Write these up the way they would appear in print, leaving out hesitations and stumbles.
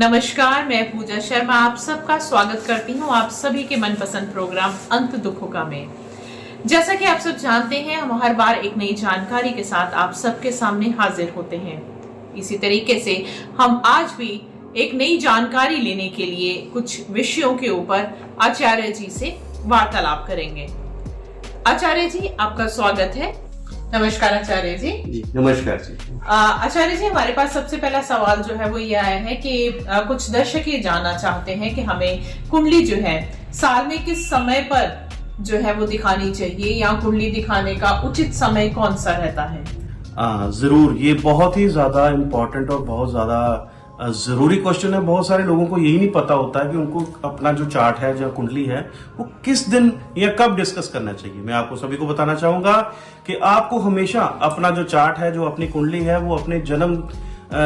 नमस्कार, मैं पूजा शर्मा आप सबका स्वागत करती हूँ आप सभी के मनपसंद प्रोग्राम अंत दुखों का में। जैसा कि आप सब जानते हैं, हम हर बार एक नई जानकारी के साथ आप सबके सामने हाजिर होते हैं। इसी तरीके से हम आज भी एक नई जानकारी लेने के लिए कुछ विषयों के ऊपर आचार्य जी से वार्तालाप करेंगे। आचार्य जी, आपका स्वागत है। नमस्कार आचार्य जी। नमस्कार जी। आचार्य जी, हमारे पास सबसे पहला सवाल जो है वो ये आया है कि कुछ दर्शक ये जानना चाहते हैं कि हमें कुंडली जो है साल में किस समय पर जो है वो दिखानी चाहिए, या कुंडली दिखाने का उचित समय कौन सा रहता है? जरूर, ये बहुत ही ज्यादा इम्पोर्टेंट और बहुत ज्यादा जरूरी क्वेश्चन है। बहुत सारे लोगों को यही नहीं पता होता है कि उनको अपना जो चार्ट है, जो कुंडली है, वो किस दिन या कब डिस्कस करना चाहिए। मैं आपको सभी को बताना चाहूंगा कि आपको हमेशा अपना जो चार्ट है, जो अपनी कुंडली है, वो अपने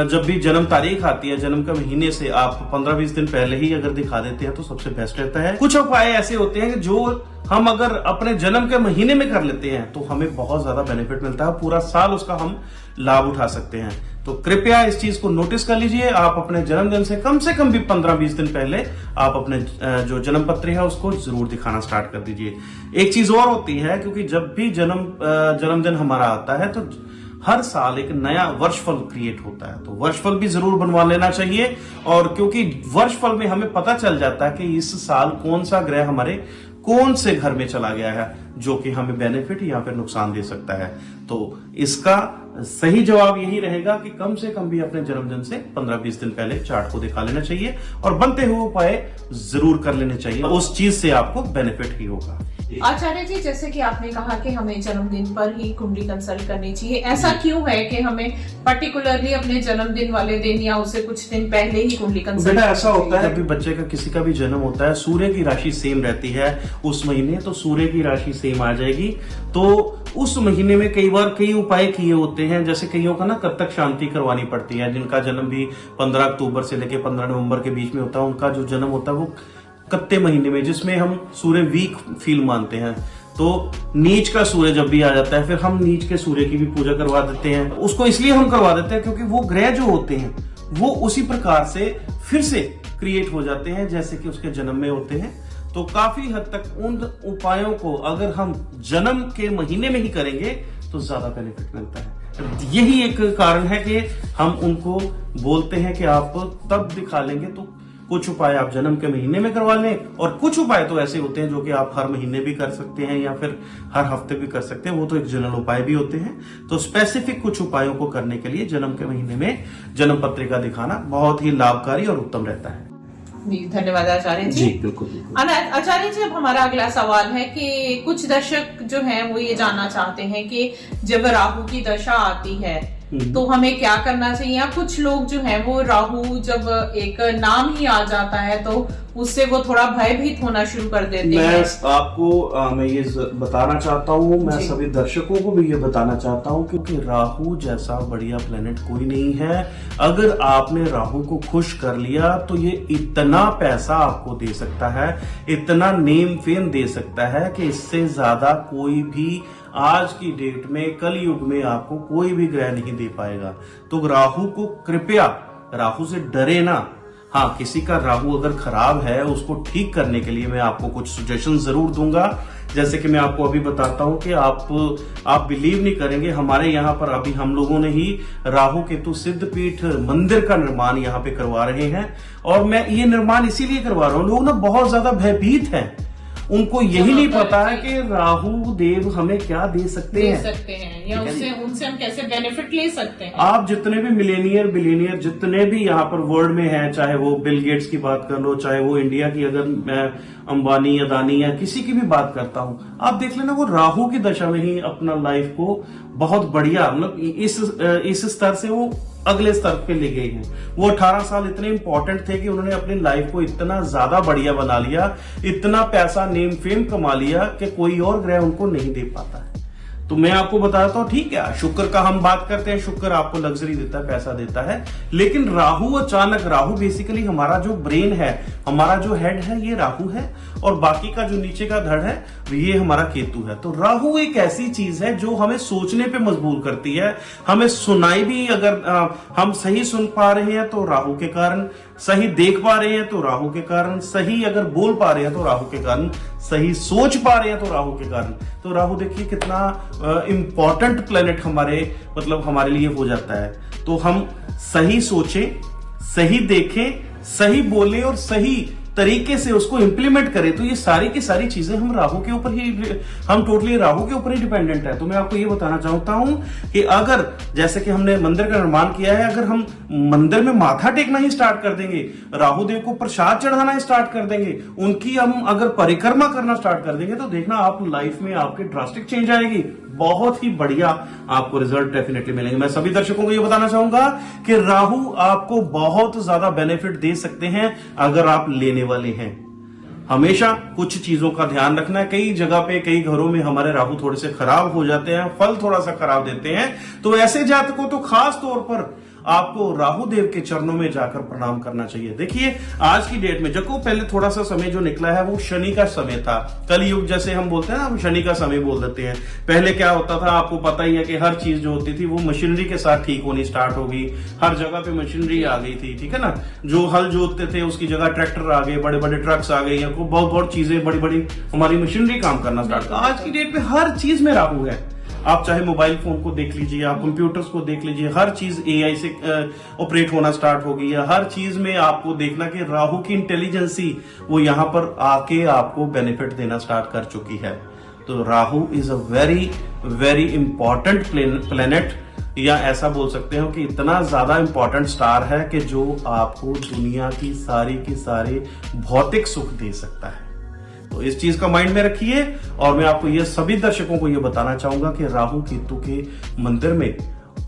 जब भी जन्म तारीख आती है, जन्म के महीने से आप 15-20 दिन पहले ही अगर दिखा देते हैं तो सबसे बेस्ट रहता है। कुछ उपाय ऐसे होते हैं कि जो हम अगर अपने जन्म के महीने में कर लेते हैं तो हमें बहुत ज्यादा बेनिफिट मिलता है, पूरा साल उसका हम लाभ उठा सकते हैं। तो कृपया इस चीज को नोटिस कर लीजिए। आप अपने जन्मदिन से कम भी 15-20 दिन पहले आप अपने जो जन्म पत्र है उसको जरूर दिखाना स्टार्ट कर दीजिए। एक चीज और होती है, क्योंकि जब भी जन्मदिन हमारा आता है तो हर साल एक नया वर्षफल क्रिएट होता है, तो वर्षफल भी जरूर बनवा लेना चाहिए। और क्योंकि वर्षफल में हमें पता चल जाता है कि इस साल कौन सा ग्रह हमारे कौन से घर में चला गया है, जो कि हमें बेनिफिट या फिर नुकसान दे सकता है। तो इसका सही जवाब यही रहेगा कि कम से कम भी अपने जन्मदिन से 15-20 दिन पहले चार्ट को दिखा लेना चाहिए और बनते हुए उपाय जरूर कर लेने चाहिए। उस चीज से आपको बेनिफिट ही होगा। आचार्य जी, जैसे कि आपने कहा कि हमें जन्मदिन पर ही कुंडली कंसल्ट करनी चाहिए, ऐसा क्यों है कि हमें पर्टिकुलरली अपने जन्मदिन वाले दिन या उससे कुछ दिन पहले ही कुंडली कंसल्ट? बेटा, ऐसा होता है, जब भी बच्चे का किसी का भी जन्म होता है, सूर्य की राशि सेम रहती है उस महीने, तो सूर्य की राशि सेम आ जाएगी। तो उस महीने में कई बार कई उपाय किए होते हैं, जैसे कईयों का ना कत्तक शांति करवानी पड़ती है। जिनका जन्म भी 15 अक्टूबर से लेकर 15 नवंबर के बीच में होता है, उनका जो जन्म होता है वो कत्ते महीने में, जिसमें हम सूर्य वीक फील मानते हैं। तो नीच का सूर्य जब भी आ जाता है, फिर हम नीच के सूर्य की भी पूजा करवा देते हैं। उसको इसलिए हम करवा देते हैं क्योंकि वो ग्रह जो होते हैं वो उसी प्रकार से फिर से क्रिएट हो जाते हैं जैसे कि उसके जन्म में होते हैं। तो काफी हद तक उन उपायों को अगर हम जन्म के महीने में ही करेंगे तो ज्यादा बेनिफिट मिलता है। यही एक कारण है कि हम उनको बोलते हैं कि आप तब दिखा लेंगे। तो कुछ उपाय आप जन्म के महीने में करवा लें, और कुछ उपाय तो ऐसे होते हैं जो कि आप हर महीने भी कर सकते हैं या फिर हर हफ्ते भी कर सकते हैं। वो तो एक जनरल उपाय भी होते हैं। तो स्पेसिफिक कुछ उपायों को करने के लिए जन्म के महीने में जन्म पत्रिका दिखाना बहुत ही लाभकारी और उत्तम रहता है। जी, धन्यवाद आचार्य जी। बिल्कुल। आचार्य जी, अब हमारा अगला सवाल है कि कुछ दर्शक जो हैं वो ये जानना चाहते हैं कि जब राहु की दशा आती है तो हमें क्या करना चाहिए, या कुछ लोग जो हैं वो राहु जब एक नाम ही आ जाता है तो उससे वो थोड़ा भयभीत होना शुरू कर देते हैं। मैं ये बताना चाहता हूँ, मैं सभी दर्शकों को भी ये बताना चाहता हूँ क्योंकि राहु जैसा बढ़िया प्लेनेट कोई नहीं है। अगर आपने राहु को खुश कर लिया तो ये इतना पैसा आपको दे सकता है, इतना नेम फेम दे सकता है कि इससे ज्यादा कोई भी आज की डेट में, कल युग में आपको कोई भी ग्रह नहीं दे पाएगा। तो राहु को कृपया, राहु से डरे ना। हाँ, किसी का राहु अगर खराब है उसको ठीक करने के लिए मैं आपको कुछ सजेशन जरूर दूंगा। जैसे कि मैं आपको अभी बताता हूं कि आप बिलीव नहीं करेंगे, हमारे यहाँ पर अभी हम लोगों ने ही राहु केतु सिद्धपीठ मंदिर का निर्माण यहाँ पे करवा रहे हैं। और मैं ये निर्माण इसीलिए करवा रहा हूँ, लोग ना बहुत ज्यादा भयभीत हैं, उनको यही नहीं पता है कि राहु देव हमें क्या दे सकते हैं या उनसे हम कैसे बेनिफिट ले सकते हैं। आप जितने भी मिलेनियर बिलियनियर जितने भी यहाँ पर वर्ल्ड में हैं, चाहे वो बिल गेट्स की बात कर लो, चाहे वो इंडिया की, अगर मैं अंबानी अदानी या किसी की भी बात करता हूँ, आप देख लेना वो राहु की दशा में ही अपना लाइफ को बहुत बढ़िया, मतलब इस स्तर से वो अगले स्तर पे ले गए हैं। वो 18 साल इतने इंपॉर्टेंट थे कि उन्होंने अपनी लाइफ को इतना ज्यादा बढ़िया बना लिया, इतना पैसा नेम फेम कमा लिया कि कोई और ग्रह उनको नहीं दे पाता है। तो मैं आपको बताता हूं, ठीक है, शुक्र का हम बात करते हैं, शुक्र आपको लग्जरी देता है, पैसा देता है, लेकिन राहु अचानक, राहु बेसिकली हमारा जो ब्रेन है, हमारा जो हेड है, ये राहु है, और बाकी का जो नीचे का धड़ है ये हमारा केतु है। तो राहु एक ऐसी चीज है जो हमें सोचने पे मजबूर करती है, हमें सुनाई भी, अगर हम सही सुन पा रहे हैं तो राहु के कारण, सही देख पा रहे हैं तो राहु के कारण, सही अगर बोल पा रहे हैं तो राहु के कारण, सही सोच पा रहे हैं तो राहु के कारण। तो राहु देखिए कितना इंपॉर्टेंट प्लेनेट हमारे, मतलब हमारे लिए हो जाता है। तो हम सही सोचें, सही देखें, सही बोले और सही तरीके से उसको इंप्लीमेंट करें, तो ये सारी की सारी चीजें हम राहु के ऊपर ही, हम टोटली राहु के ऊपर ही डिपेंडेंट है। तो मैं आपको ये बताना चाहता हूं कि अगर जैसे कि हमने मंदिर का निर्माण किया है, अगर हम मंदिर में माथा टेकना ही स्टार्ट कर देंगे, राहु देव को प्रसाद चढ़ाना स्टार्ट कर देंगे, उनकी हम अगर परिक्रमा करना स्टार्ट कर देंगे, तो देखना आप लाइफ में आपके ड्रास्टिक चेंज आएगी, बहुत ही बढ़िया आपको रिजल्ट डेफिनेटली मिलेंगे। मैं सभी दर्शकों को ये बताना चाहूंगा कि राहु आपको बहुत ज्यादा बेनिफिट दे सकते हैं अगर आप लेने वाले हैं। हमेशा कुछ चीजों का ध्यान रखना है। कई जगह पे, कई घरों में हमारे राहु थोड़े से खराब हो जाते हैं, फल थोड़ा सा खराब देते हैं, तो ऐसे जातकों तो खास तौर पर आपको राहु देव के चरणों में जाकर प्रणाम करना चाहिए। देखिए आज की डेट में, जब पहले थोड़ा सा समय जो निकला है वो शनि का समय था, कलयुग जैसे हम बोलते हैं ना, हम शनि का समय बोल देते हैं। पहले क्या होता था आपको पता ही है कि हर चीज जो होती थी वो मशीनरी के साथ ठीक होनी स्टार्ट हो गई, हर जगह पे मशीनरी आ गई थी, ठीक है ना। जो हल जोतते थे उसकी जगह ट्रैक्टर आ गए, बड़े बड़े ट्रक्स आ गए, बहुत बहुत चीजें, बड़ी बड़ी हमारी मशीनरी काम करना स्टार्ट। आज की डेट में हर चीज में राहु है। आप चाहे मोबाइल फोन को देख लीजिए, आप कंप्यूटर्स को देख लीजिए, हर चीज एआई से ऑपरेट होना स्टार्ट हो गई है। हर चीज में आपको देखना कि राहु की इंटेलिजेंसी वो यहां पर आके आपको बेनिफिट देना स्टार्ट कर चुकी है। तो Rahu is a very very important planet, या ऐसा बोल सकते हो कि इतना ज्यादा इंपॉर्टेंट स्टार है कि जो आपको दुनिया की सारे भौतिक सुख दे सकता है। तो इस चीज का माइंड में रखिए, और मैं आपको ये सभी दर्शकों को ये बताना चाहूंगा कि राहु केतु के मंदिर में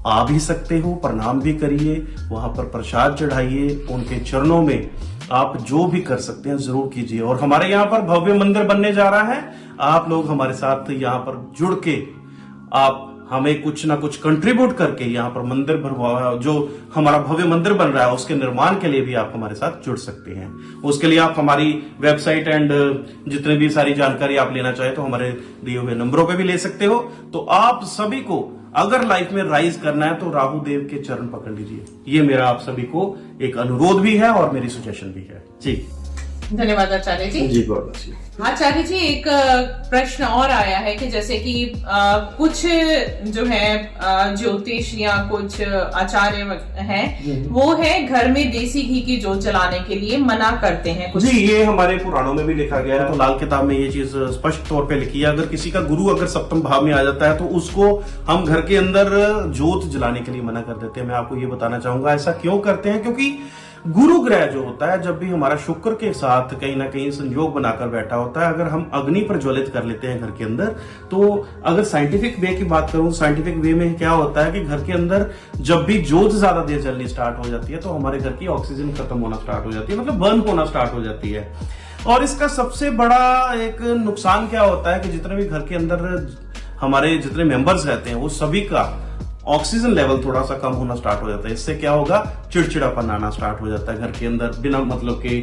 आ भी सकते हो, प्रणाम भी करिए, वहां पर प्रसाद चढ़ाइए, उनके चरणों में आप जो भी कर सकते हैं जरूर कीजिए। और हमारे यहाँ पर भव्य मंदिर बनने जा रहा है, आप लोग हमारे साथ यहाँ पर जुड़ के आप हमें कुछ ना कुछ कंट्रीब्यूट करके यहाँ पर मंदिर जो हमारा भव्य मंदिर बन रहा है उसके निर्माण के लिए भी आप हमारे साथ जुड़ सकते हैं। उसके लिए आप हमारी वेबसाइट एंड जितने भी सारी जानकारी आप लेना चाहे तो हमारे दिए हुए नंबरों पे भी ले सकते हो। तो आप सभी को अगर लाइफ में राइज करना है तो राहु देव के चरण पकड़ लीजिए, ये मेरा आप सभी को एक अनुरोध भी है और मेरी सजेशन भी है जी। धन्यवाद आचार्य जी। जी गॉड ब्लेस यू। आचार्य जी, एक प्रश्न और आया है कि जैसे कि कुछ जो है ज्योतिष या कुछ आचार्य हैं, वो है घर में देसी घी की जोत जलाने के लिए मना करते हैं कुछ। जी, ये हमारे पुराणों में भी लिखा गया है, तो लाल किताब में ये चीज स्पष्ट तौर पे लिखी है। अगर किसी का गुरु अगर सप्तम भाव में आ जाता है तो उसको हम घर के अंदर जोत जलाने के लिए मना कर देते हैं। मैं आपको ये बताना चाहूंगा ऐसा क्यों करते हैं, क्योंकि गुरु ग्रह जो होता है जब भी हमारा शुक्र के साथ कहीं ना कहीं संयोग बनाकर बैठा होता है, अगर हम अग्नि प्रज्वलित कर लेते हैं घर के अंदर, तो अगर साइंटिफिक वे की बात करूं, साइंटिफिक वे में क्या होता है कि घर के अंदर जब भी जोत ज्यादा देर जलनी स्टार्ट हो जाती है तो हमारे घर की ऑक्सीजन खत्म होना स्टार्ट हो जाती है, मतलब बर्न होना स्टार्ट हो जाती है। और इसका सबसे बड़ा एक नुकसान क्या होता है कि जितने भी घर के अंदर हमारे जितने मेंबर्स रहते हैं वो सभी का ऑक्सीजन लेवल थोड़ा सा कम होना स्टार्ट हो जाता है। इससे क्या होगा, चिड़चिड़ापन आना स्टार्ट हो जाता है घर के अंदर, बिना मतलब के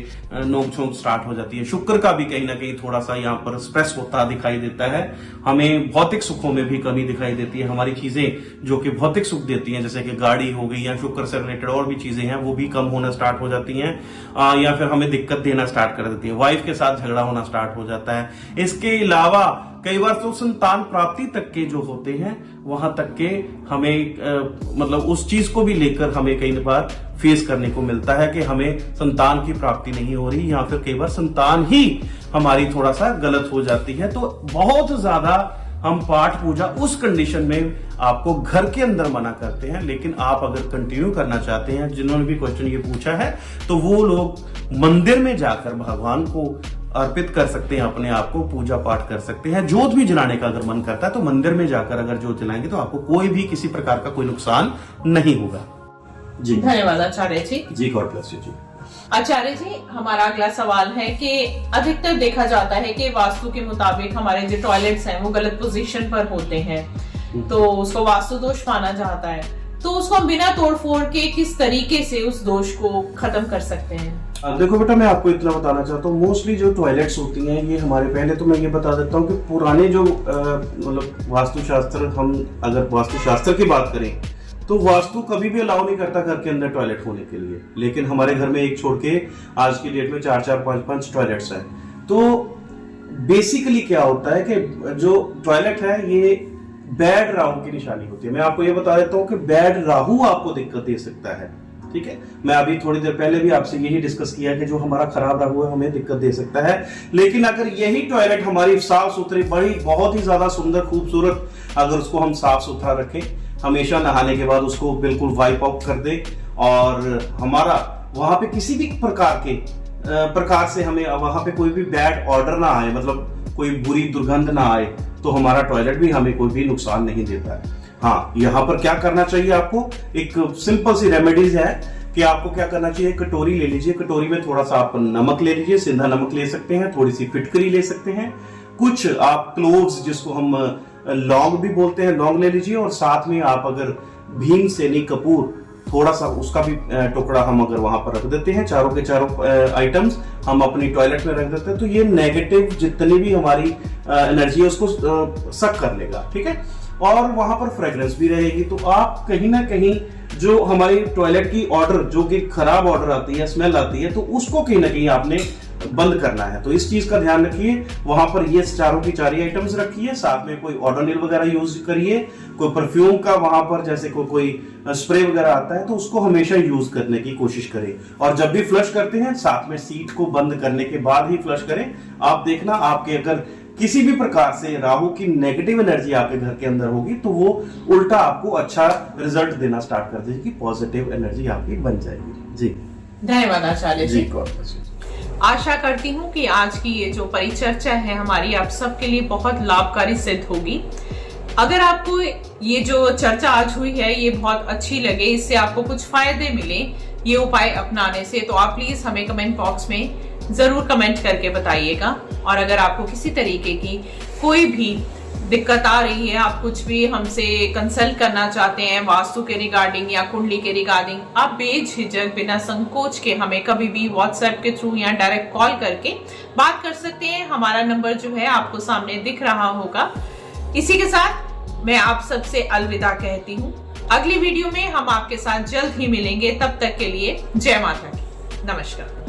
नोक झोंक स्टार्ट हो जाती है। शुक्र का भी कहीं ना कहीं थोड़ा सा यहाँ पर स्ट्रेस होता दिखाई देता है। हमें भौतिक सुखों में भी कमी दिखाई देती है। हमारी चीजें जो कि भौतिक सुख देती हैं, जैसे कि गाड़ी हो गई या शुक्र से रिलेटेड और भी चीजें हैं, वो भी कम होना स्टार्ट हो जाती हैं, या फिर हमें दिक्कत देना स्टार्ट कर देती है। वाइफ के साथ झगड़ा होना स्टार्ट हो जाता है। इसके अलावा कई बार तो संतान प्राप्ति तक के जो होते हैं वहां तक के हमें मतलब उस चीज को भी लेकर हमें कई बार फेस करने को मिलता है कि हमें संतान की प्राप्ति नहीं हो रही, या फिर कई बार संतान ही हमारी थोड़ा सा गलत हो जाती है। तो बहुत ज्यादा हम पाठ पूजा उस कंडीशन में आपको घर के अंदर मना करते हैं। लेकिन आप अगर कंटिन्यू करना चाहते हैं, जिन्होंने भी क्वेश्चन ये पूछा है, तो वो लोग मंदिर में जाकर भगवान को अर्पित कर सकते हैं, अपने आप को पूजा पाठ कर सकते हैं। जोत भी जलाने का अगर मन करता है तो मंदिर में जाकर अगर जोत जलाएंगे तो आपको कोई भी किसी प्रकार का कोई नुकसान नहीं होगा। जी धन्यवाद आचार्य जी। जी गॉड ब्लेस यू जी। आचार्य जी, हमारा अगला सवाल है कि अधिकतर देखा जाता है कि वास्तु के मुताबिक हमारे जो टॉयलेट्स हैं वो गलत पोजीशन पर होते हैं, तो उसको वास्तु दोष माना जाता है। तो उसको हम बिना तोड़फोड़ के किस तरीके से उस दोष को खत्म कर सकते हैं? देखो बेटा, मैं आपको इतना बताना चाहता हूँ, मोस्टली जो टॉयलेट्स होती हैं ये हमारे, पहले तो मैं ये बता देता हूँ कि पुराने जो मतलब वास्तुशास्त्र, हम अगर वास्तुशास्त्र की बात करें तो वास्तु कभी भी अलाउ नहीं करता घर के अंदर टॉयलेट होने के लिए, लेकिन हमारे घर में एक छोड़ के आज की डेट में 4-4, 5-5 टॉयलेट्स हैं। तो बेसिकली क्या होता है कि जो टॉयलेट है ये बैड राहु की निशानी होती है। मैं आपको ये बता देता हूँ कि बैड राहु आपको दिक्कत दे सकता है, ठीक है। मैं अभी थोड़ी देर पहले भी आपसे यही डिस्कस किया कि जो हमारा खराब राहु है हमें दिक्कत दे सकता है। लेकिन अगर यही टॉयलेट हमारी साफ सुथरी, बड़ी बहुत ही ज्यादा सुंदर खूबसूरत, अगर उसको हम साफ सुथरा रखें, हमेशा नहाने के बाद उसको बिल्कुल वाइप आउट कर दे, और हमारा वहां पे किसी भी प्रकार से हमें वहां पे कोई भी बैड ऑर्डर ना आए, मतलब कोई बुरी दुर्गंध ना आए, तो हमारा टॉयलेट भी हमें कोई भी नुकसान नहीं देता है। हाँ, यहाँ पर क्या करना चाहिए आपको, एक सिंपल सी रेमेडीज है कि आपको क्या करना चाहिए, कटोरी ले लीजिए, कटोरी में थोड़ा सा आप नमक ले लीजिए, सिंधा नमक ले सकते हैं, थोड़ी सी फिटकरी ले सकते हैं, कुछ आप क्लोव्स जिसको हम लौंग भी बोलते हैं, लौंग ले लीजिए, और साथ में आप अगर भीमसेनी कपूर थोड़ा सा उसका भी टुकड़ा हम अगर वहां पर रख देते हैं, चारों के चारों आइटम्स हम अपनी टॉयलेट में रख देते हैं, तो ये नेगेटिव जितनी भी हमारी एनर्जी है उसको सक कर लेगा, ठीक है। और वहां पर फ्रेग्रेंस भी रहेगी, तो आप कहीं ना कहीं जो हमारी टॉयलेट की ऑर्डर, जो कि खराब ऑर्डर आती है, स्मेल आती है, तो उसको कहीं ना कहीं आपने बंद करना है। तो इस चीज का ध्यान रखिए, वहां पर ये चारों की चारी आइटम्स रखिए, साथ में कोई ओडोनिल वगैरह यूज करिए, कोई परफ्यूम का वहां पर जैसे कोई स्प्रे वगैरह आता है तो उसको हमेशा यूज करने की कोशिश करें। और जब भी फ्लश करते हैं साथ में सीट को बंद करने के बाद ही फ्लश करें। आप देखना, आपके अगर किसी भी प्रकार से राहु की नेगेटिव एनर्जी आपके घर के अंदर होगी तो वो उल्टा आपको अच्छा रिजल्ट देना स्टार्ट कर देगी, पॉजिटिव एनर्जी आपकी बन जाएगी। जी धन्यवाद आचार्य जी। जी, आशा करती हूँ कि आज की ये जो परिचर्चा है हमारी आप सबके लिए बहुत लाभकारी सिद्ध होगी। अगर आपको ये जो चर्चा आज हुई है ये बहुत अच्छी लगे, इससे आपको कुछ फायदे मिले ये उपाय अपनाने से, तो आप प्लीज हमें कमेंट बॉक्स में जरूर कमेंट करके बताइएगा। और अगर आपको किसी तरीके की कोई भी दिक्कत आ रही है, आप कुछ भी हमसे कंसल्ट करना चाहते हैं वास्तु के रिगार्डिंग या कुंडली के रिगार्डिंग, आप बेझिझक बिना संकोच के हमें कभी भी व्हाट्सएप के थ्रू या डायरेक्ट कॉल करके बात कर सकते हैं। हमारा नंबर जो है आपको सामने दिख रहा होगा। इसी के साथ मैं आप सबसे अलविदा कहती हूँ। अगली वीडियो में हम आपके साथ जल्द ही मिलेंगे, तब तक के लिए जय माता की। नमस्कार।